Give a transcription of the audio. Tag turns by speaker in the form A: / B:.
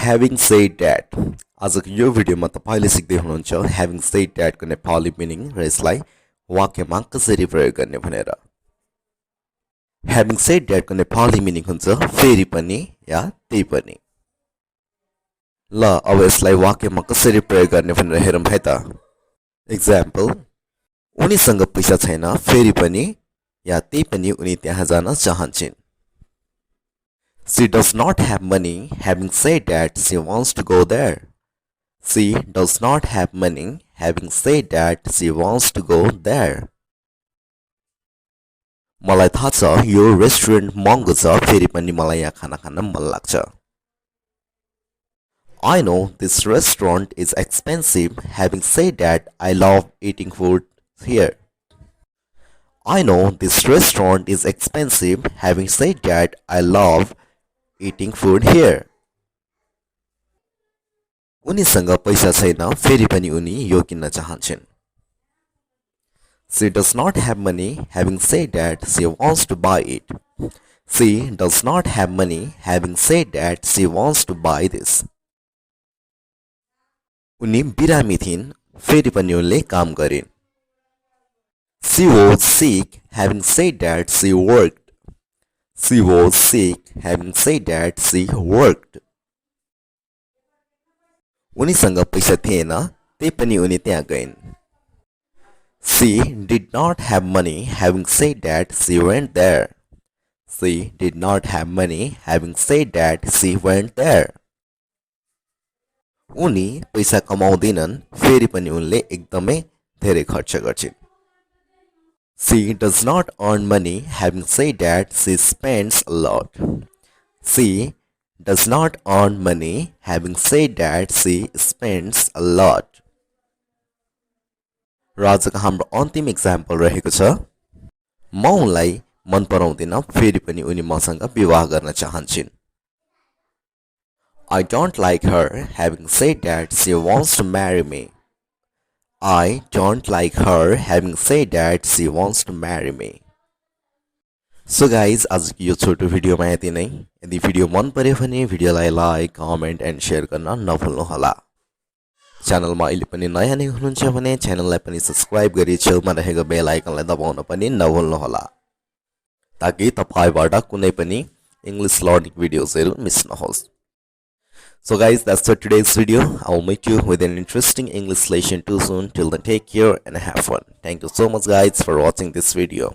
A: Having said that, आजको यो भिडियोमा तपाईले सिक्दै हुनुहुन्छ having said that को नेपाली मिनिङ र यसलाई वाक्यमा कसरी प्रयोग गर्ने भनेर। Having said that को नेपाली मिनिङ हुन्छ फेरि पनि या त्यही पनि। ल अब यसलाई वाक्यमा कसरी प्रयोग गर्ने भनेर हेरौँ है त। एक्जाम्पल, उनीसँग पैसा छैन फेरि पनि या त्यही पनि उनी त्यहाँ जान चाहन्छन्। She does not have money, having said that she wants to go there. She does not have money, having said that she wants to go there. मलाई थाहा छ यो रेस्टुरेन्ट महँगो छ फेरि पनि मलाई यहाँ खाना खान मन लाग्छ। I know this restaurant is expensive, having said that I love eating food here. I know this restaurant is expensive, having said that I love eating food here. उनीसँग पैसा छैन फेरि पनि उनी यो किन्न चाहन्छन्। She does not have money, having said that she wants to buy it. She does not have money, having said that she wants to buy this. उनी बिरामी थिइन् फेरि पनि उनले काम गरिन्। She was sick, having said that she worked. She was sick, having said that she worked. उनीसँग पैसा थिएन त्यही पनि उनी त्यहाँ गइन्। She did not have money, having said that she went there. She did not have money, having said that she went there. उनी पैसा कमाउँदैनन् फेरि पनि उनले एकदमै धेरै खर्च गर्छिन्। She does not earn money, having said that she spends a lot. She does not earn money, having said that she spends a lot. र आजको हाम्रो अन्तिम एक्जाम्पल रहेको छ, म उनलाई मन पराउँदिन फेरि पनि उनी मसँग विवाह गर्न चाहन्छन्। I don't like her, having said that she wants to marry me. I don't like her, having said that she wants to marry me. So guys, आजको यो छोटो भिडियोमा यति नै। यदि भिडियो मन पर्यो भने भिडियोलाई लाइक, कमेन्ट एन्ड शेयर गर्न नभुल्नुहोला। च्यानलमा अहिले पनि नयाँ नै हुनुहुन्छ भने च्यानललाई पनि सब्स्क्राइब गरी छेउमा रहेको बेल आइकनलाई दबाउन पनि नभुल्नुहोला, ताकि तपाईबाट कुनै पनि इंग्लिश लर्निङ भिडियोजहरु मिस नहोस्। So guys, that's for today's video. I will meet you with an interesting English lesson too soon. Till then, take care and have fun. Thank you so much guys for watching this video.